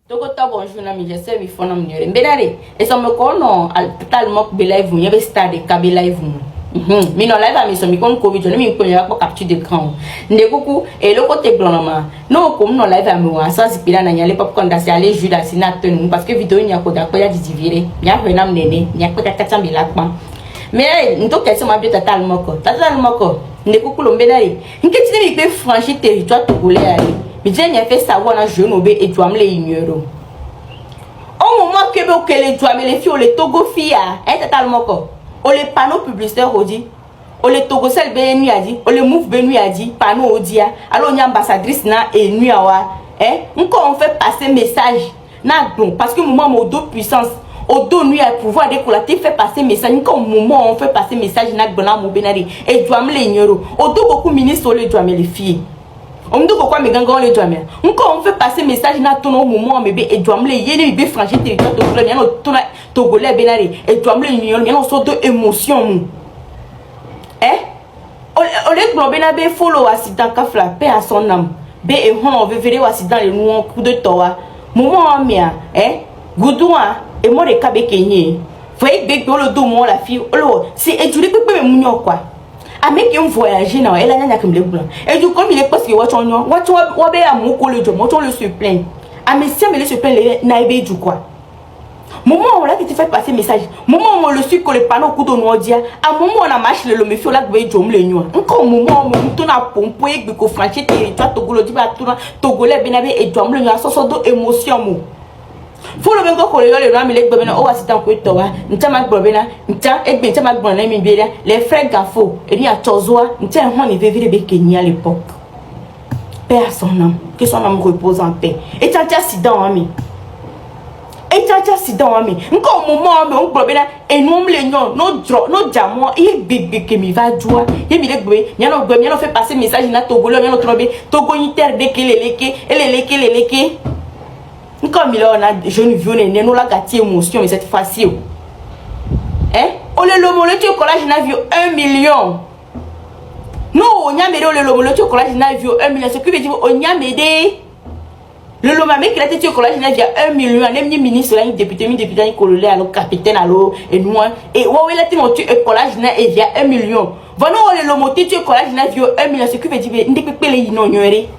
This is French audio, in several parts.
Togota bonjour na mi jese mi fona mnyore. Mbenare, eso me kono totalement be live vous, yebe stade ka be live vous. Mi no live mi so mi kon covid no mi ko ya ko capture d'écran. Ndekuku e loko te blonama. No ko no live mi wa sans pila na nyale pop kon da se aller juda sinato nu parce que vidéo nya ko da ko ya divire. Nya ko na mnene, nya ko ta ta mbi lakpa. Mais ndo kesi ma bi totalement ko. Ndekuku lo mbenare. Nketi mi pe franchir territoire togolais ali. Mais j'ai fait savoir dans jeune obé et doit me les ignorer. Au moment que les doit me les filles, les Togo filles, est totalement quoi. On les panneaux publicitaires au dit, on les Togo sel benu a dit, on les move benu a dit, panneau au dia. Alors on y a ambassadrice na et nuit awa. Encore on fait passer message. Na bon parce que moment mon dos puissance. Au dos nuit à pouvoir décollater fait passer message. Encore moment on fait passer message na bona mon benari et doit me les ignorer. Au dos beaucoup ministre les doit me les filles. On me dit pourquoi mes gangons les doigts. Encore on fait passer message na ton moment bébé et doit me les yéné bébé franchir territoire togolais bien ton togolais benari et doit me les ignorer bien on sort de émotion. On les globé na bé follow accident kafla paix à son âme. Bé et on veut ver accident les nous coup de toa. Moment mia goudouin et moi les cabé kenye. Voyez bé dans le dos moi la fille. Oh c'est et tu les peux me mounio quoi. A mec un voyager non elle a n'a comme les blancs et du comme il est parce que watch be à mon collège moi on le se plaint a mais si me se plaint naïbe du quoi moment on là qui te fait passer message moment on le suit que le panneau coup de noir dia à moment on a marché le me fait là que jom le noir encore moment on tourne à pompe et que franchir territoire togolais dit ba togolais benabe et jom le noir so de émotion mo faut le même que le nom il est bien au assistant que toi n'ta ma problème n'ta et bien n'ta ma problème mi bien les frères gafo et il y a tozoa n'ta on y vivre be Kenya à l'époque père son âme que son âme repose en paix et t'as accident ami et t'as accident ami encore moment mais on problème et nous les non no diamant et bébé que mi va joie et mi le y a fait passer message na togolo y a notre togo inter de keleleke comme il a jeune vieux nous la gâté émotion mais cette fois-ci on le tu collage na vu 1 million non on y a mêlé le tu collage na vu 1 million ce qui veut dire on y a mêlé le lomame qui a été collage na vu 1 million même ni ministre là député ni colonel alors capitaine alors et nous et ouais il a été monté collage na et via 1 million voilà le lomoté tu collage na vu 1 million ce qui veut dire ndé pépé ignorer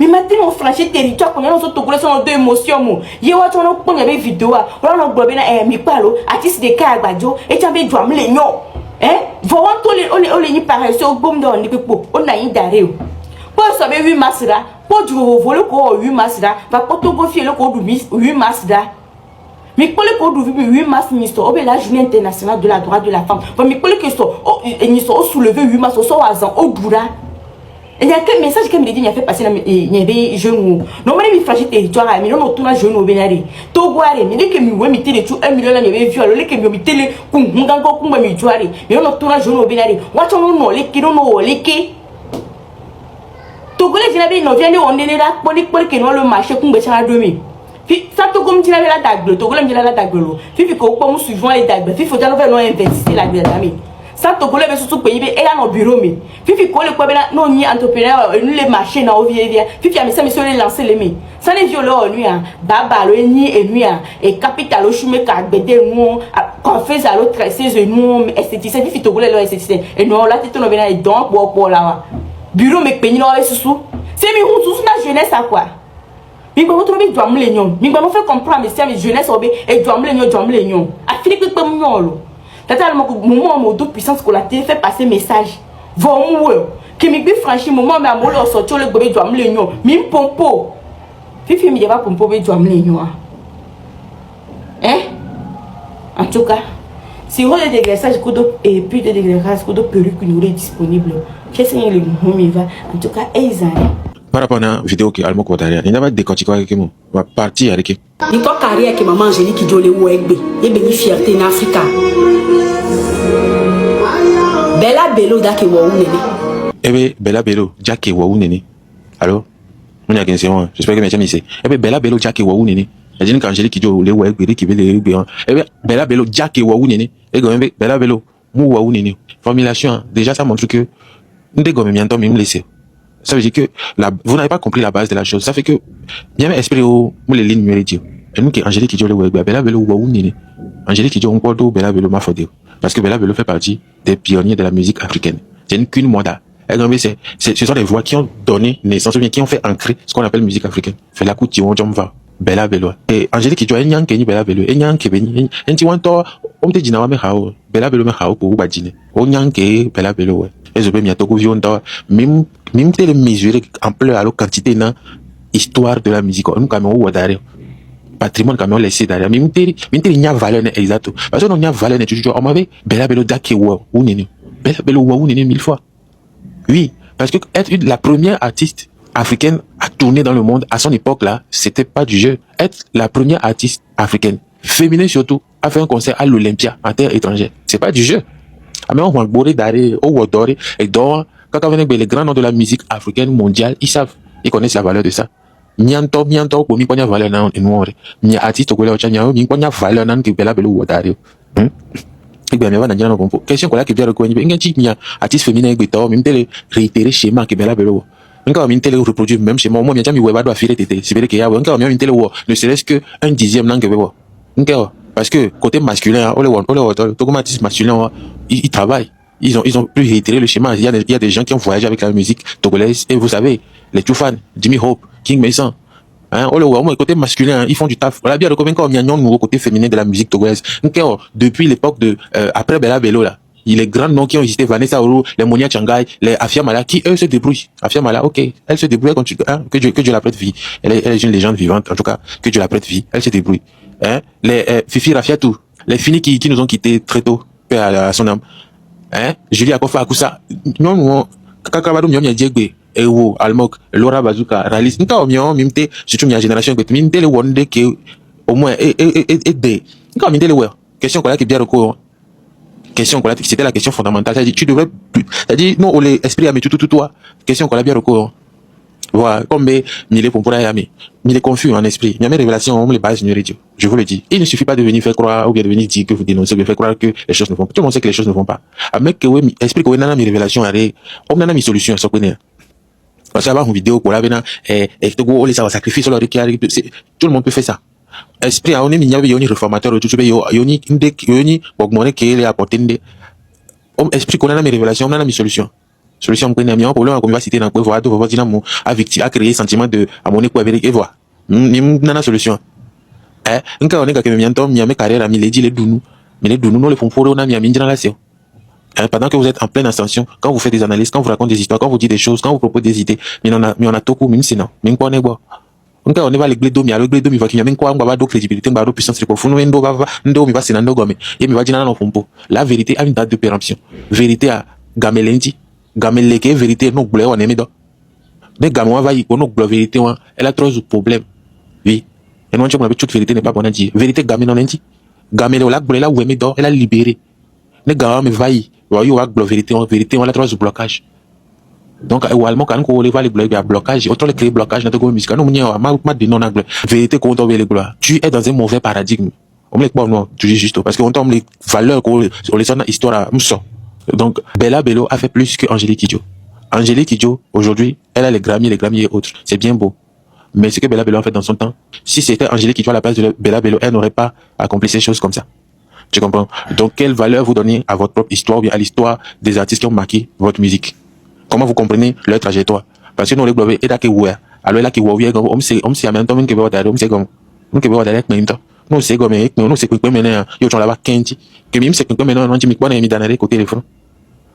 mais maintenant on franchit territoire qu'on a nos autres gros sont deux émotions mo ye wa ton on y avait vidéo on a globé na mi palo artiste de ka agbajo et tu avais drum le nyo voilà on les ni pareil sur bom dans ni pepo on a yin dare o pour ça be 8 mars là pour du voler ko 8 mars là va photographier le ko 8 mars là mais pour le ko 8 mars ministre au la journée internationale de la droit de la femme va me pour que so ni so soulever 8 mars so azan au dura. Il y a quel message que me dit il y a fait passer il y avait jeune non mais il fragile territoire mais non tourna jeune au benari to boire mais que mi we mi tele tu 1 million là il y avait vu alors que mi tele ku ngango ku mi joare mais non tourna jeune au benari watch no le ki no le ki to gole dina be no vient on est là pour que non le marché ku be chana domi ça to comme dina la dagle to gole dina la dagle fifi ko po mu suivant les dagle fifi faut déjà faire non investir la vie ça te colle sur pays et là nos bureaux mais fifi colle quoi ben non ni entrepreneur nous les marchés na ovie via fifi a mis les lancer les mais ça les violeurs nuit baba le ni et nuit et capital au chume ka gbede nous confesse à l'autre c'est nous esthéticien fifi to colle le esthéticien et nous là tu no ben et donc pour là bureau mais pays là sous c'est mi sous na jeunesse à quoi mi ba votre bi doit me les nions mi ba me faire comprendre mais jeunesse obé et doit me les nions a fini que comme nous tata moment mon toute puissance que la télé fait passer message vont que mi bi franchi moment mais amolo sorti le bébé doit me le nyon mi pompo fifi mi va pompo be doit me le nyon en tout cas si vous avez des dégraissages et puis des dégraissages que de perruque nous est disponible qu'est-ce que le mi va en tout cas par rapport à la vidéo qui Almo Kotaria, il n'a pas décortiqué avec moi. On va partir avec lui. Il faut carrière que maman Angélique qui doit le ouégbe. Il béni fierté en Afrique. Bella Bello d'ake waou nene. Eh bien, Bella Bello, Jackie waou nene. Allô? On y a 15 ans. J'espère que mes amis ici. Eh bien, Bella Bello, Jackie waou nene. Il dit qu'Angélique qui doit le ouégbe, qui veut le ouégbe. Eh bien, Bella Bello, Jackie waou nene. Et quand même, Bella Bello, mou waou nene. Formulation, déjà ça montre que nous dégommons bientôt, mais nous laissons. Ça veut dire que vous n'avez pas compris la base de la chose. Ça fait que, bien esprit où les lignes méridionales. Et nous qui Angélique Kidjo le web, Bella Bello ou Nini. Angélique Kidjo on porte Bella Bello m'a faudé. Parce que Bella Bello fait partie des pionniers de la musique africaine. C'est une qu'une moda. Ce sont des voix qui ont donné naissance, ou bien qui ont fait ancrer ce qu'on appelle musique africaine. Fait la coupe Tion Jomva, Bella Bello. Et Angélique Kidjo, elle n'y a qu'un Bella Bello, elle n'y a qu'un Beni, elle n'y a qu'un on te dit na me hao, Bella Bello me hao pour badine. On n'y a qu'un Bella Bello. Et je peux m'y attendre vion dans même telle mesurer ampleur à la quantité na histoire de la musique. Nous quand même ou derrière. Patrimoine quand même laissé derrière. Mais il n'y a valeur exacte. Parce que non il y a valeur toujours. On m'avait Bella Bello dake ou nene. Bella Bello ou nene 1000 fois. Oui, parce que être la première artiste africaine à tourner dans le monde à son époque là, c'était pas du jeu. Être la première artiste africaine, féminine surtout, à faire un concert à l'Olympia en terre étrangère, c'est pas du jeu. Mais on va border d'arrêt, on va dorer et donc quand on vient les grands noms de la musique africaine mondiale, ils savent, ils connaissent la valeur de ça. Mianto, pour mi konya valeur nan noir. Mi artiste ko le ochanya, mi konya valeur nan ke Bella Bello d'arrêt. Et bien, mais voilà, question qu'on a qui vient reconnaître. Il y a artiste féminin qui est même tel réitéré schéma qui est Bella Bello. Encore même tel reproduire même chez moi. Moi, bien, mi weba doit filer tété. C'est vrai qu'il y a encore même tel ne serait-ce que un dixième nan que weba. Encore parce que côté masculin, tout comme artiste masculin, ils travaillent. Ils ont pu réitérer le schéma. Il y a des gens qui ont voyagé avec la musique togolaise et vous savez, les Toufan, Jimmy Hope, King Mason. Hein, moi, côté masculin, ils font du taf. Voilà, bien, comme il y a un nouveau côté féminin de la musique togolaise. Depuis l'époque de, après Bella Bello, là, il y a les grands noms qui ont existé, Vanessa Oro, les Monia Changai, les Afia Mala, qui eux se débrouillent. Afia Mala, ok, elle se débrouille quand que Dieu la prête vie. Elle est une légende vivante, en tout cas, que Dieu la prête vie. Elle se débrouille. Hein, les, Fifi Rafiatou, les finis qui nous ont quittés très tôt, paix à son âme. Hein, Julie Akofa Akusa, non, Kakabadou, Mion Diegbe. Ewo, Almok, Laura Bazooka, Ralis, nka omion, mimte, surtout ma génération, que mimte le wonde que, au moins, et nka mimte le ouais. Question qu'on a qui bien recours. Question qu'on a, c'était la question fondamentale. C'est-à-dire, tu devrais, c'est-à-dire, non, on les esprits à mes tout, toi. Question qu'on a bien recours. Voilà, comme mille pour yami. Mille est confus en esprit. Il y a mes révélations, on les base du radio. Je vous le dis. Il ne suffit pas de venir faire croire, ou bien de venir dire que vous dénoncez, ou faire croire que les choses ne vont pas. Tout le monde sait que les choses ne vont pas. Un mec que oui, esprit que oui, nana, mes révélations, on n'a mis solution à ce qu'on est. Parce que une vidéo pour la venir et on les a sacrifié sur leur tout le monde peut faire ça. Esprit à on est mignon yoni réformateur tout ça yoni bogmone qui est apporté esprit qu'on a mes révélations on a mes solutions qu'on a mis en problème qu'on va citer dans quoi voir de voir dynamo à victime à créer sentiment de à mon éco avec et voir nana solution on est que mianto mi mes carrière ami les dit les dounou mais les dounou non les font pour on a mis dans la séance. Pendant que vous êtes en pleine ascension, quand vous faites des analyses, quand vous racontez des histoires, quand vous dites des choses, quand vous proposez des idées, mais on a tout coup, même c'est non. Même quoi on est bon. On va les glédos, mais le glédo, il va qu'il y a même quoi, on va avoir d'autres crédibilité, on va avoir puissance, c'est quoi, faut nous ndo, va c'est n'ando gomme. Et mi va dire non, font pas. La vérité a une date de péremption. Vérité à gamelendi, gameleke, vérité, non, blé, on est médo. Mais gamin va y, on a vérité, elle a trop de problèmes. Oui. Et non, tu vois, toute vérité n'est pas bonne à dire. Vérité, gamin non lundi. Gamin, là, blé, là, où est médo, elle a libéré. Les gars, mais va y. Il y a vérité, on a trois blocages. Donc, également, quand on va les blocages, autant les créer blocage dans le musique, non, vérité qu'on tombe les gloires. Tu es dans un mauvais paradigme. On me dit, non, tu dis juste, parce qu'on tombe les valeurs qu'on les sonne histoire à Donc, Bella Bello a fait plus que Angélique Kidjo. Angélique Kidjo, aujourd'hui, elle a les Grammy et autres. C'est bien beau. Mais ce que Bella Bello a fait dans son temps, si c'était Angélique Kidjo à la place de Bella Bello, elle n'aurait pas accompli ces choses comme ça. Tu comprends? Donc, quelle valeur vous donnez à votre propre histoire ou bien à l'histoire des artistes qui ont marqué votre musique? Comment vous comprenez leur trajectoire? Parce que nous, les globés, et là, qui oué. Alors là, qui oué, on sait, en même temps, on sait comme, on sait comme, nous, c'est comme, nous, c'est comme, maintenant, yo, j'en là-bas, Kenti, que même, c'est comme, maintenant, on dit, mais quoi, on mis dans les côtés, les francs.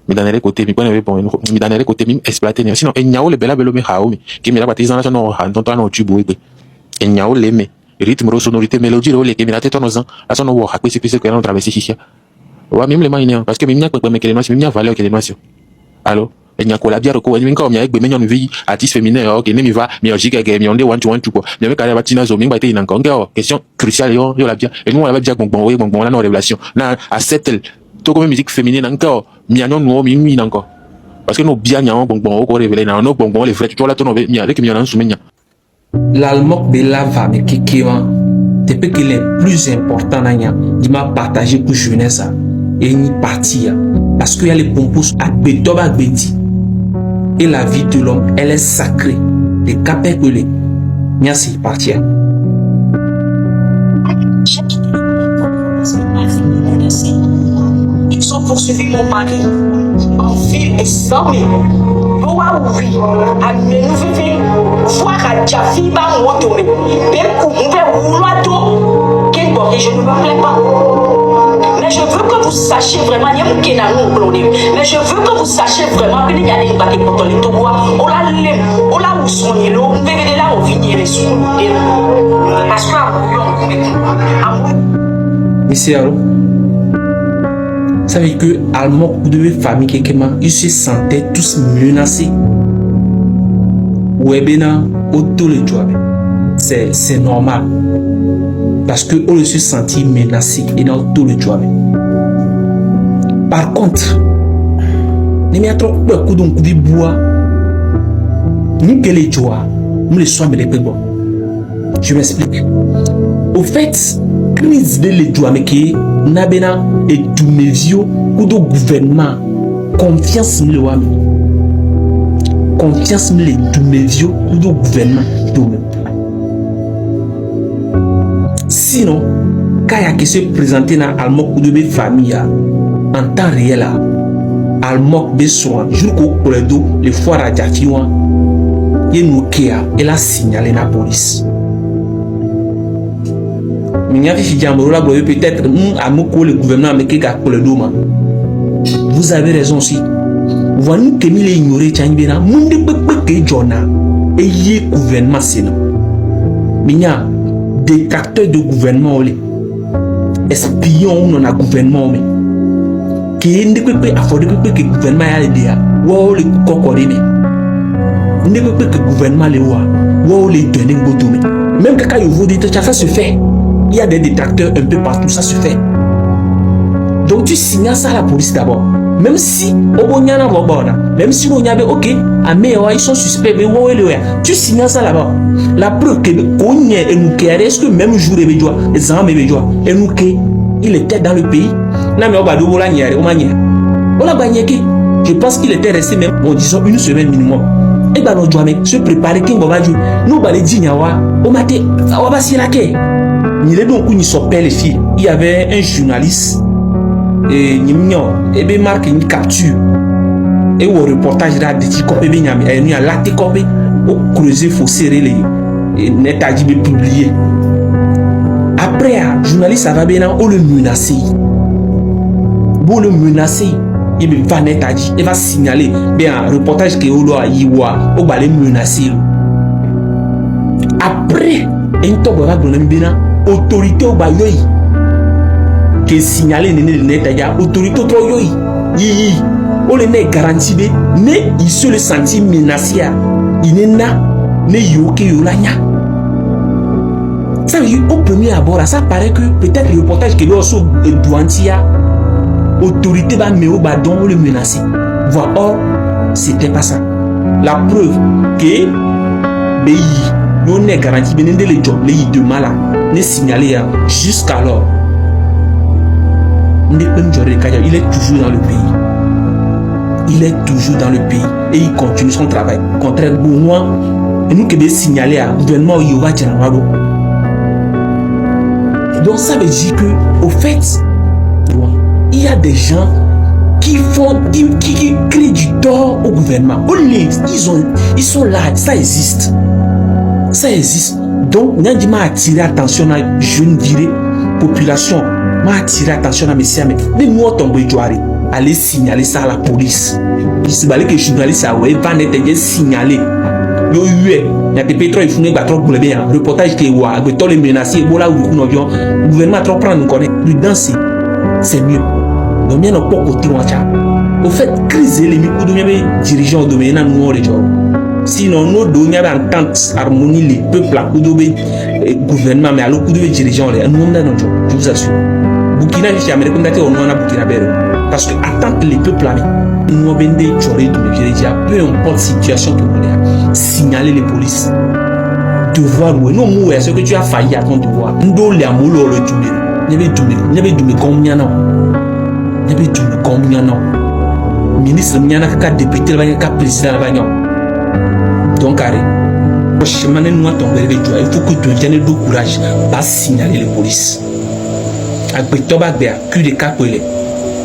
Mais dans les côtés, mais quoi, on mis dans les côtés, même, exploité, sinon, il y a où les Bella Bello, mais, qui me l'a baptisé dans la zone, on tube, il y a où les, mais, rythme, sonorité, mélodie, les qui me l'a tête en osant, la son, on va, c'est que c'est qu'on traverse ici. Ouais, même les mains, parce que même, il y a quoi, mais, même, il y a valeur, qu'il est alors, il y a quoi la bière, quoi, il y a comme, il y a une vie, artiste féminin, ok, ne va, mais aussi, il y a des one-to-one, quoi. Il y a carré batina, zo, mingba, il y a encore, question cruciale, yo, la bière. Et nous, on va dire, bon, là, nos révélations. Là, à cette, tout comme musique féminine, encore, il y a non, mimi, encore. Parce que nous, bien, il y a un bon, on révélé, non, bon, les vrais, tu vois, là, ton, il y a avec, il y a un souvenir. L'almok Bella va me kékéwan. Depuis qu'il est plus important, il m'a partagé pour jeunesse, et il parti, parce qu'il y a les pompous à Bétoba Béti. et la vie de l'homme, elle est sacrée. Les capés que les Niasi partir. Ils ont poursuivi mon mari en ville et sans mais oui, à nous vivre voir à Jaffi ba moto mais on veut vouloir tout qui boré je ne me plais pas. Mais je veux que vous sachiez vraiment, il y a un qui n'a pas mais je veux que vous sachiez vraiment que il y a des baguettes pour les tobois. On l'a lem, on l'a mousson yelo, on veut de là au vignier les sous. Parce que Monsieur Aro, vous savez que Almok ou de famille quelqu'un, ils se sentaient tous menacés. Webena auto le job. C'est normal. Parce que on se sentit menacés et dans tout le job. Par contre, ne m'y a trop peu coup d'un coup de bois. Ni que les joies, nous les sommes les bon. Je m'explique. Au fait, crise de les joies, mais qui n'abena et tous mes vieux ou de gouvernement, confiance me le wami. Confiance me les tous mes vieux ou de gouvernement. Sinon, quand il y a qui se présenter dans Almok ou de mes familles, en temps réel, Almok besoin, jour qu'au corridor, les foires à Jaffiouan, il nous a et l'a signalé la police. Peut-être le gouvernement mais qui a le dôme. Vous avez raison aussi. Voyez que nous ignoré Tchangibena, monde peut que Jona et y gouvernement c'est non. Minya détracteur de gouvernement espion non a gouvernement mais qui ne peut pas afforder que gouvernement a l'idée ou le cocoré mais ne peut que gouvernement le ou les donner godomé. Même quand vous dites ça se fait. Il y a des détracteurs un peu partout, ça se fait. Donc tu signales ça à la police d'abord. Même si même si on y avait ok, ils sont suspects, mais tu signales ça là-bas. La preuve que est-ce que même jour il était dans le pays. Je pense qu'il était resté même, bon, disons, une semaine minimum. Et ben on doit se préparer qu'il va jouer. Nous allons dire on m'a dit on va s'y laquer. Il est donc une sorte les filles. Il y avait un journaliste et il y marque une capture et au reportage là de Tikopé il y a la Tikopé au creuser faut serrer les net à dire publier. Après le journaliste ça va bien on le menacer. Bon le menacer il va net à dire il va signaler bien reportage que on doit y voir on va les menacer. Après un top va bien autorité au bayoyi qui signalé le net à autorité trop yoyi yi on le net garanti be ne il se le sentit menacé il n'est na ne yoke yolanya ça au premier abord ça paraît que peut-être le reportage que l'on sous douantia autorité va me au badon ou le menacer voir or c'était pas ça la preuve que pays on n'est garanti bien de les job les de mal n'est signalé jusqu'alors il est toujours dans le pays. Il est toujours dans le pays et il continue son travail. Contraire pour moi, nous qui devons signaler à gouvernement Yowa Djanawado. Donc ça veut dire que au fait, il y a des gens qui créent du tort au gouvernement. Ils sont là, ça existe. Ça existe. Donc, nous avons attiré attention à la jeune virée population. Nous avons attiré attention à mes amis. Mais nous avons tombé aller signaler ça à la police. Il se balait que les journalistes va être signalé. Il y a des pétroles, il faut que trop pour bien. Reportage qui est où, les menacés, voilà où nous avions. Le gouvernement trop prendre, nous connaît. Prudence, c'est mieux. Donc, il y a un peu de côté. Au fait, crise les micros de dirigeants de maintenant, nous les gens. Sinon, nous devons entente, harmonie, les peuples, le gouvernement, mais à l'autre de dirigeants, je vous assure. Burkina, je suis américain, on a Burkina Faso. Parce que attendre les peuples, nous avons des journées de médias, peu importe situation que vous avez, signaler les polices. Devoir, non, moi, ce que tu as failli à ton devoir. Nous devons les amouler le tuer. N'y avait combien non? ministre miana kaka député la banya kaka président la banya donc arrêt au chemin nous tomber les joie il faut que tu aies du courage pas signaler les polices avec toba de cul de cacolé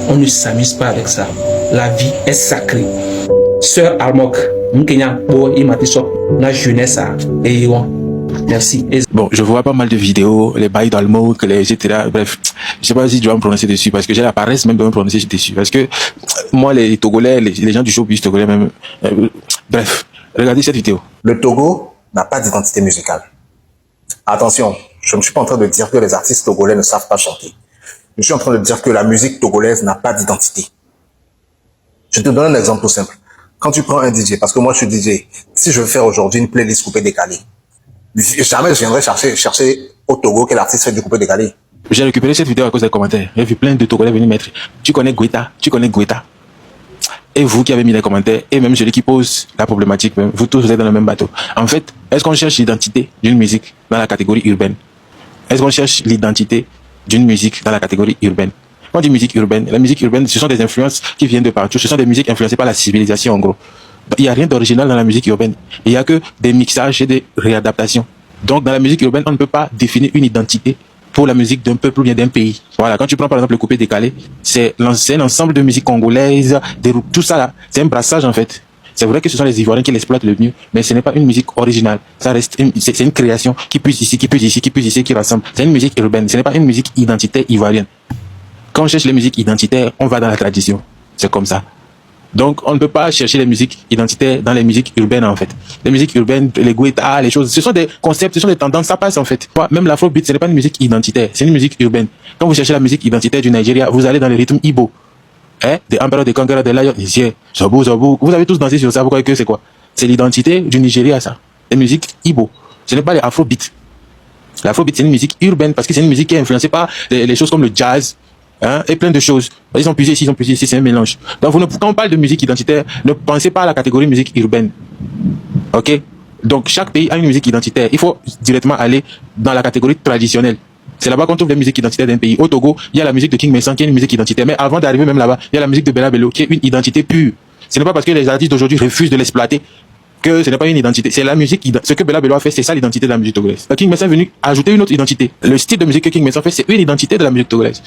on ne s'amuse pas avec ça la vie est sacrée sœur Armok m'kenya bo et matiso la jeunesse et merci. Bon, je vois pas mal de vidéos, les bails d'Almo, etc. Bref, je sais pas si je dois me prononcer dessus parce que j'ai la paresse même de me prononcer dessus. Parce que moi, les Togolais, les gens du showbiz togolais même, bref, regardez cette vidéo. Le Togo n'a pas d'identité musicale. Attention, je ne suis pas en train de dire que les artistes togolais ne savent pas chanter. Je suis en train de dire que la musique togolaise n'a pas d'identité. Je te donne un exemple tout simple. Quand tu prends un DJ, parce que moi je suis DJ, si je veux faire aujourd'hui une playlist coupé décalé, jamais je viendrai chercher au Togo quel artiste fait du coupé décalé. J'ai récupéré cette vidéo à cause des commentaires. J'ai vu plein de Togolais venir mettre. Tu connais Guetta? Et vous qui avez mis les commentaires, et même celui qui pose la problématique, vous tous vous êtes dans le même bateau. En fait, est-ce qu'on cherche l'identité d'une musique dans la catégorie urbaine? Est-ce qu'on cherche l'identité d'une musique dans la catégorie urbaine? Quand on dit musique urbaine, la musique urbaine, ce sont des influences qui viennent de partout. Ce sont des musiques influencées par la civilisation, en gros. Il n'y a rien d'original dans la musique urbaine. Il n'y a que des mixages et des réadaptations. Donc, dans la musique urbaine, on ne peut pas définir une identité pour la musique d'un peuple ou bien d'un pays. Voilà, quand tu prends par exemple le coupé décalé, c'est un ensemble de musique congolaise, tout ça là, c'est un brassage en fait. C'est vrai que ce sont les Ivoiriens qui l'exploitent le mieux, mais ce n'est pas une musique originale. Ça reste c'est une création qui puise ici, qui rassemble. C'est une musique urbaine, ce n'est pas une musique identitaire ivoirienne. Quand on cherche les musiques identitaires, on va dans la tradition. C'est comme ça. Donc, on ne peut pas chercher les musiques identitaires dans les musiques urbaines, en fait. Les musiques urbaines, les Guetta, les choses, ce sont des concepts, ce sont des tendances, ça passe, en fait. Même l'afrobeat, ce n'est pas une musique identitaire, c'est une musique urbaine. Quand vous cherchez la musique identitaire du Nigeria, vous allez dans les rythmes Igbo. Des Emperor, des Conqueror, des Lion, des Zobo, Zobo. Vous avez tous dansé sur ça, vous croyez que c'est quoi? C'est l'identité du Nigeria, ça. Les musiques Igbo. Ce n'est pas les afrobeats. L'afrobeat, c'est une musique urbaine parce que c'est une musique qui est influencée par les choses comme le jazz, et plein de choses. Ils ont puisé ici, c'est un mélange. Donc, quand on parle de musique identitaire, ne pensez pas à la catégorie musique urbaine. Ok? Donc, chaque pays a une musique identitaire. Il faut directement aller dans la catégorie traditionnelle. C'est là-bas qu'on trouve les musiques identitaires d'un pays. Au Togo, il y a la musique de King Messan qui est une musique identitaire. Mais avant d'arriver même là-bas, il y a la musique de Bella Bello qui est une identité pure. Ce n'est pas parce que les artistes d'aujourd'hui refusent de l'exploiter que ce n'est pas une identité. C'est la musique, ce que Bella Bello a fait, c'est ça l'identité de la musique togolaise. King Messan est venu ajouter une autre identité. Le style de musique que King Messan fait, c'est une identité de la musique togolaise.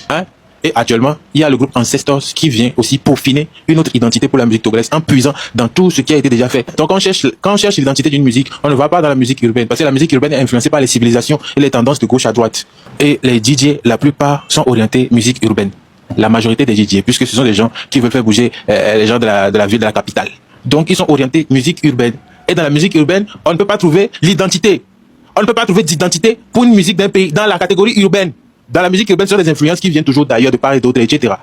Et actuellement, il y a le groupe Ancestors qui vient aussi peaufiner une autre identité pour la musique togolaise en puisant dans tout ce qui a été déjà fait. Donc, quand on cherche l'identité d'une musique, on ne va pas dans la musique urbaine parce que la musique urbaine est influencée par les civilisations et les tendances de gauche à droite. Et les DJ, la plupart sont orientés musique urbaine. La majorité des DJ, puisque ce sont des gens qui veulent faire bouger les gens de la ville, de la capitale. Donc, ils sont orientés musique urbaine. Et dans la musique urbaine, on ne peut pas trouver l'identité. On ne peut pas trouver d'identité pour une musique d'un pays dans la catégorie urbaine. Dans la musique urbaine, ce sont des influences qui viennent toujours d'ailleurs, de part et d'autre, etc.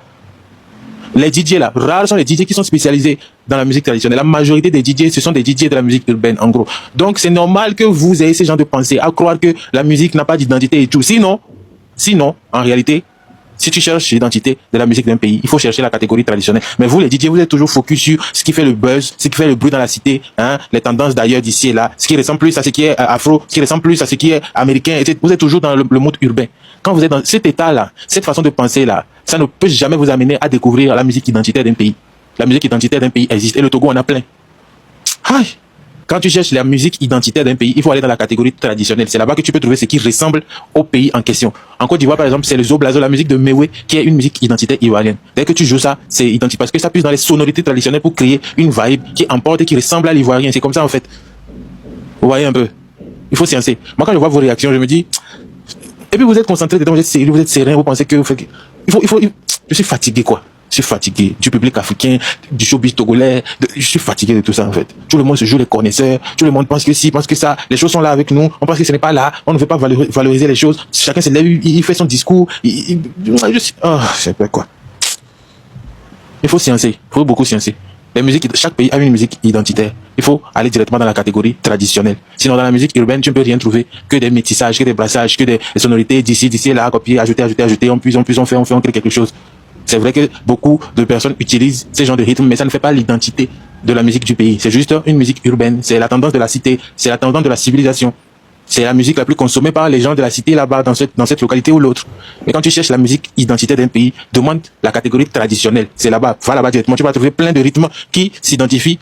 Les DJ là, rares sont les DJ qui sont spécialisés dans la musique traditionnelle. La majorité des DJ, ce sont des DJ de la musique urbaine, en gros. Donc, c'est normal que vous ayez ces gens de pensée, à croire que la musique n'a pas d'identité et tout. Sinon, en réalité, si tu cherches l'identité de la musique d'un pays, il faut chercher la catégorie traditionnelle. Mais vous, les DJ, vous êtes toujours focus sur ce qui fait le buzz, ce qui fait le bruit dans la cité, les tendances d'ailleurs d'ici et là, ce qui ressemble plus à ce qui est afro, ce qui ressemble plus à ce qui est américain, etc. Vous êtes toujours dans le mode urbain. Quand vous êtes dans cet état-là, cette façon de penser-là, ça ne peut jamais vous amener à découvrir la musique identitaire d'un pays. La musique identitaire d'un pays existe et le Togo en a plein. Aïe! Quand tu cherches la musique identitaire d'un pays, il faut aller dans la catégorie traditionnelle. C'est là-bas que tu peux trouver ce qui ressemble au pays en question. En Côte d'Ivoire, par exemple, c'est le Zoblazo, la musique de Mewe, qui est une musique identitaire ivoirienne. Dès que tu joues ça, c'est identique parce que ça puise dans les sonorités traditionnelles pour créer une vibe qui emporte et qui ressemble à l'ivoirien. C'est comme ça, en fait. Vous voyez un peu? Il faut sciencer. Moi, quand je vois vos réactions, je me dis, et puis vous êtes concentré dedans, vous êtes sérieux, vous êtes serein, vous pensez que vous faites... Je suis fatigué, quoi. Je suis fatigué du public africain, du showbiz togolais. Je suis fatigué de tout ça, en fait. Tout le monde se joue les connaisseurs. Tout le monde pense que si, pense que ça. Les choses sont là avec nous. On pense que ce n'est pas là. On ne veut pas valoriser les choses. Chacun se lève, il fait son discours. Je sais pas quoi. Il faut sciencer. Il faut beaucoup sciencer. Les musiques, chaque pays a une musique identitaire. Il faut aller directement dans la catégorie traditionnelle. Sinon, dans la musique urbaine, tu ne peux rien trouver que des métissages, que des brassages, que des sonorités d'ici, là, copier, ajouter. On crée quelque chose. C'est vrai que beaucoup de personnes utilisent ces genres de rythmes, mais ça ne fait pas l'identité de la musique du pays. C'est juste une musique urbaine. C'est la tendance de la cité. C'est la tendance de la civilisation. C'est la musique la plus consommée par les gens de la cité là-bas, dans cette localité ou l'autre. Mais quand tu cherches la musique identitaire d'un pays, demande la catégorie traditionnelle. C'est là-bas. Va là-bas directement. Tu vas trouver plein de rythmes qui s'identifient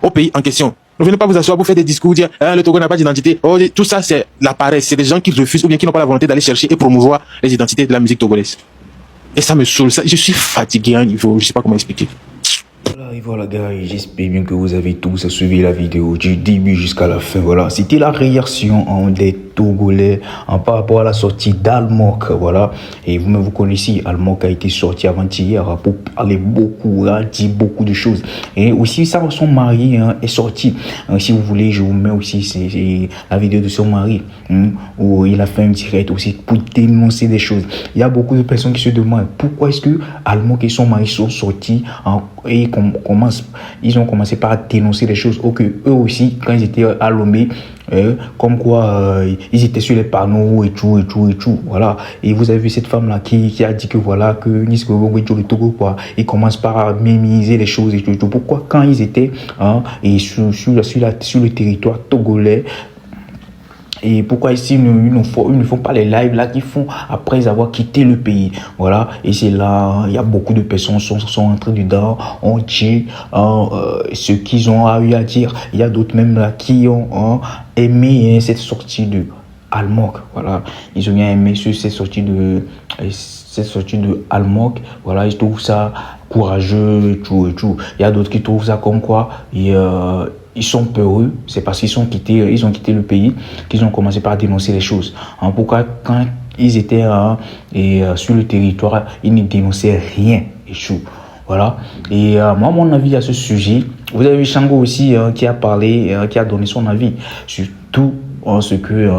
au pays en question. Ne venez pas vous asseoir pour faire des discours, dire le Togo n'a pas d'identité. Oh, tout ça, c'est la paresse. C'est des gens qui refusent ou bien qui n'ont pas la volonté d'aller chercher et promouvoir les identités de la musique togolaise. Et ça me saoule. Je suis fatigué à un niveau. Je sais pas comment expliquer. Voilà, et voilà gars, j'espère bien que vous avez tous suivi la vidéo du début jusqu'à la fin. Voilà, c'était la réaction des Togolais par rapport à la sortie d'Almok. Voilà, et vous-même vous connaissez, Almok a été sorti avant-hier pour parler beaucoup, dire beaucoup de choses. Et aussi son mari est sorti. Si vous voulez, je vous mets aussi c'est la vidéo de son mari où il a fait un direct aussi pour dénoncer des choses. Il y a beaucoup de personnes qui se demandent pourquoi est-ce que Almok et son mari sont sortis et ils ont commencé par dénoncer des choses. Ok, eux aussi, quand ils étaient à Lomé, comme quoi ils étaient sur les panneaux et tout. Voilà. Et vous avez vu cette femme là qui a dit que voilà, que le Togo, quoi, ils commencent par minimiser les choses et tout. Pourquoi quand ils étaient et sur le territoire togolais, et pourquoi ici ils ne font pas les lives là qu'ils font après avoir quitté le pays. Voilà, et c'est là, il y a beaucoup de personnes sont entrées dedans, ont dit ce qu'ils ont eu à dire. Il y a d'autres même là qui ont aimé cette sortie de Almok. Voilà, ils ont bien aimé cette sortie de Almok. Voilà, ils trouvent ça courageux et tout. Il y a d'autres qui trouvent ça comme quoi ils sont peureux, c'est parce qu'ils ont quitté le pays qu'ils ont commencé par dénoncer les choses. Pourquoi quand ils étaient sur le territoire, ils ne dénonçaient rien et tout. Voilà. Et moi, mon avis à ce sujet, vous avez vu Shango aussi qui a parlé, qui a donné son avis sur tout ce que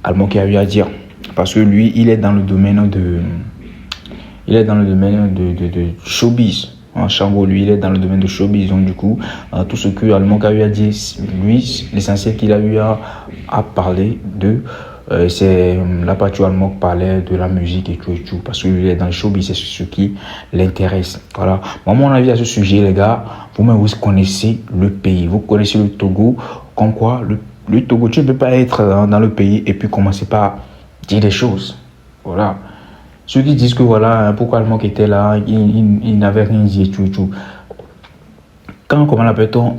Almok a eu à dire. Parce que lui, il est dans le domaine de showbiz. Shango, lui, il est dans le domaine de showbiz. Donc, du coup, tout ce que Almok a eu à dire, lui, l'essentiel qu'il a eu à parler de, c'est la partie où Almok parlait de la musique et tout. Parce que lui, il est dans le showbiz, c'est ce qui l'intéresse. Voilà. Moi, mon avis à ce sujet, les gars, vous-même, vous connaissez le pays. Vous connaissez le Togo. Comme quoi, le Togo, tu ne peux pas être dans le pays et puis commencer par dire des choses. Voilà. Ceux qui disent que voilà, pourquoi Almok était là, il n'avait rien dit et tout. Comment l'appelle-t-on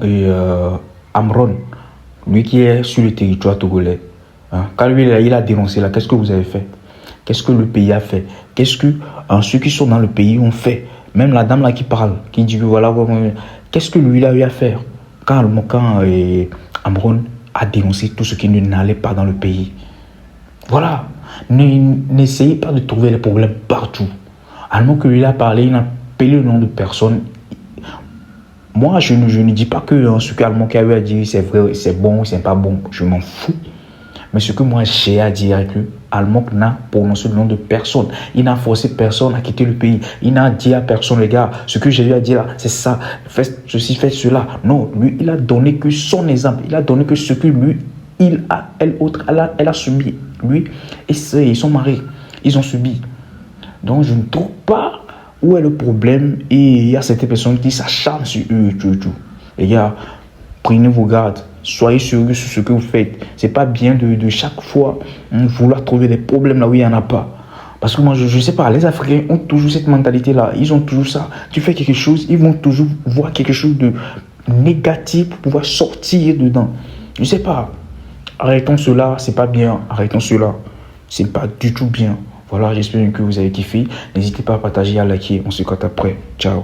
Amron, lui qui est sur le territoire togolais, quand lui il a dénoncé là, qu'est-ce que vous avez fait? Qu'est-ce que le pays a fait? Qu'est-ce que ceux qui sont dans le pays ont fait? Même la dame là qui parle, qui dit que voilà, qu'est-ce que lui il a eu à faire quand Amron a dénoncé tout ce qui n'allait pas dans le pays? Voilà. N'essayez pas de trouver les problèmes partout. Almok que lui a parlé, il n'a appelé le nom de personne. Moi, je ne dis pas que ce qu'Almok a eu à dire, c'est vrai, c'est bon ou c'est pas bon. Je m'en fous. Mais ce que moi j'ai à dire est que Almok n'a prononcé le nom de personne. Il n'a forcé personne à quitter le pays. Il n'a dit à personne, les gars, ce que j'ai eu à dire là, c'est ça. Faites ceci, faites cela. Non, lui, il a donné que son exemple. Il a donné que ce que lui, elle a subi. Lui et son mari, ils ont subi. Donc je ne trouve pas où est le problème. Et il y a certaines personnes qui s'acharnent sur eux tout. Les gars, prenez vos gardes. Soyez sérieux sur ce que vous faites. C'est pas bien de chaque fois vouloir trouver des problèmes là où il n'y en a pas. Parce que moi, je sais pas, les Africains ont toujours cette mentalité-là. Ils ont toujours ça. Tu fais quelque chose, ils vont toujours voir quelque chose de négatif pour pouvoir sortir dedans. Je sais pas. Arrêtons cela, c'est pas bien. Arrêtons cela, c'est pas du tout bien. Voilà, j'espère que vous avez kiffé. N'hésitez pas à partager, à liker. On se capte après. Ciao.